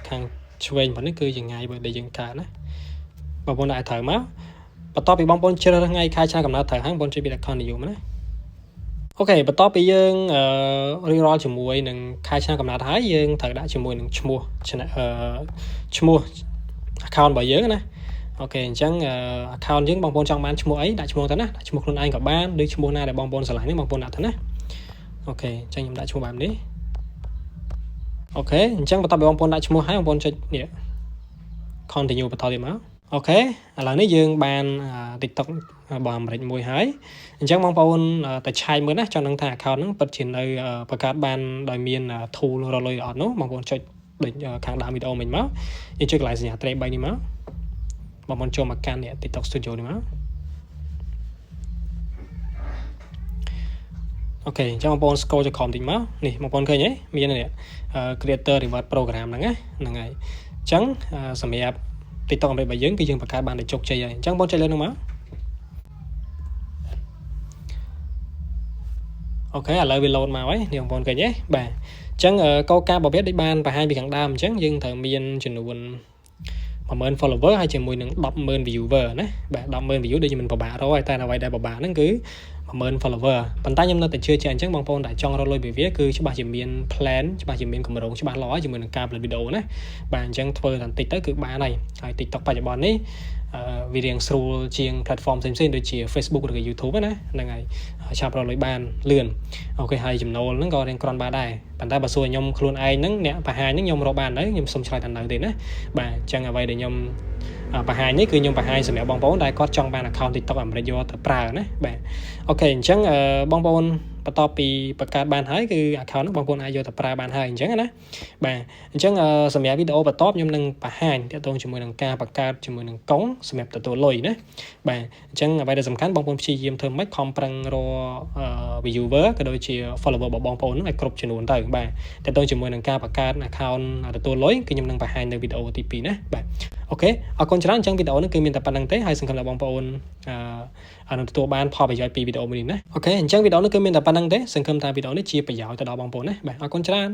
ខាងឆ្វេងប៉ុណ្នេះគឺជាថ្ងៃដែលយើងកើតណាបងប្អូនអាចត្រូវមកបន្ទាប់ពីបងប្អូនជ្រើសរើសថ្ងៃខែឆ្នាំកំណើតត្រូវហើយបងប្អូនជួយពី continue ណាអូខេបន្ទាប់ពីយើងរៀបរាប់ជាមួយនឹងខែឆ្នាំកំណើតហើយយើងត្រូវដាក់ជាមួយនឹងឈ្មោះ account របស់យើងណាអូខេអញ្ចឹង account យើងបងប្អូនចង់បានឈ្មោះអីដាក់ឈ្មោះទៅណាដាក់ឈ្មោះខ្លួនឯងក៏បានឬឈ្មោះណាដែលបងប្អូនស្រឡាញ់ហ្នឹងបងប្អូនដាក់ទៅណាអូខេអញ្ចឹងខ្ញុំដាក់ឈ្មោះបែបនេះអូខេអញ្ចឹងបន្ទាប់ពីបងប្អូនដាក់ឈ្មោះហើយបងប្អូនចុចនេះ continue បន្តទៀតមកអូខេឥឡូវនេះយើងបាន TikTok របស់អាមេរិកមួយហើយអញ្ចឹងបងប្អូនតែឆែកមើលណាចង់ដឹងថា account ហ្នឹងពិតជានៅបង្កើតបានដោយមាន tool រលុយអត់នោះបងប្អូនចុចដូចខាងដើមវីដេអូមិញមកយើងចុចកន្លែងសញ្ញាត្រេក3នេះមកបងប្អូនចូលមកកាន់ TikTok Studio នេះមកអូខេអញ្ចឹងបងប្អូន scroll ចុចក្រោមតិចមកនេះបងប្អូនឃើញទេមាននេះ Creator Reward Program ហ្នឹងណាហ្នឹងហើយអញ្ចឹងសម្រាប់ TikTok អាមេរិករបស់យើងគឺយើងបង្កើតបានដោយជោគជ័យហើយអញ្ចឹងបងចុចលើនោះមកអូខេឥឡូវវា load មកហើយនេះបងប្អូនឃើញទេបាទអញ្ចឹងកលការរបស់វាដូចបានបង្ហាញពីខាងដើមអញ្ចឹងយើងត្រូវមានចំនួន 10000 follower ហើយជាមួយនឹង 100000 viewer ណាបាទ 100000 view ដូចមិនពិបាករកហើយតែអ្វីដែលពិបាកហ្នឹងគឺ10000 follower ប៉ុន្តែខ្ញុំនៅតែជឿជាក់អញ្ចឹងបងប្អូនដែលចង់រកលុយពីវាគឺច្បាស់ជាមាន plan ច្បាស់ជាមានគម្រោងច្បាស់លាស់ជាមួយនឹងការផលិតវីដេអូណាបាទអញ្ចឹងធ្វើតែបន្តិចទៅគឺបានហើយ TikTok បច្ចុប្បន្ននេះវារៀងស្រួលជាង platform ផ្សេងៗដូចជា Facebook ឬក៏ YouTube ណាហ្នឹងហើយឆាប់រកលុយបានលឿនអូខេហើយចំណូលហ្នឹងក៏រៀងគ្រាន់បានដែរប៉ុន្តែបើសួរខ្ញុំខ្លួនឯងហ្នឹងអ្នកបង្ហាញហ្នឹងខ្ញុំរកបានហើយខ្ញុំសុំឆ្លើយថានៅទេណាបាទអញ្ចឹងអ្វីដែលខ្ញុំបង្ហាញនេះគឺខ្ញុំបង្ហាញសម្រាប់បងប្អូនដែលគាត់ចង់បាន account TikTok អាមេរិកយកទៅប្រើណាបាទអូខេអញ្ចឹងបងប្អូនបន្ទាប់ពីបង្កើតបានហើយគឺ account ហ្នឹងបងប្អូនអាចយកទៅប្រើបានហើយអញ្ចឹងណាបាទអញ្ចឹងសម្រាប់វីដេអូបន្ទាប់ខ្ញុំនឹងបង្ហាញទាក់ទងជាមួយនឹងការបង្កើតជាមួយនឹងកុងសម្រាប់ទទួលលុយណាបាទអញ្ចឹងអ្វីដែលសំខាន់បងប្អូនព្យាយាមធ្វើម៉េចខំប្រឹងរក viewer ក៏ដូចជា follower របស់បងប្អូនហ្នឹងឲ្យគ្រប់ចំនួនទៅបាទទាក់ទងជាមួយនឹងការបង្កើត account ទទួលលុយគឺខ្ញុំនឹងបង្ហាញនៅវីដេអូទី2ណាបាទអូខេអរគុណច្រើនអញ្ចឹងវីដេអូនេះគឺមានតែប៉ុណ្្នឹងទេហើយសង្ឃឹមថាបងប្អូននឹងទទួលបានផលប្រយោជន៍ពីវីដេអូមួយនេះណាអូខេអញ្ចឹងវីដេអូនេះគឺមានតែប៉ុណ្្នឹងទេសង្ឃឹមថាវីដេអូនេះជាប្រយោជន៍ទៅដល់បងប្អូនណាបាទអរគុណច្រើន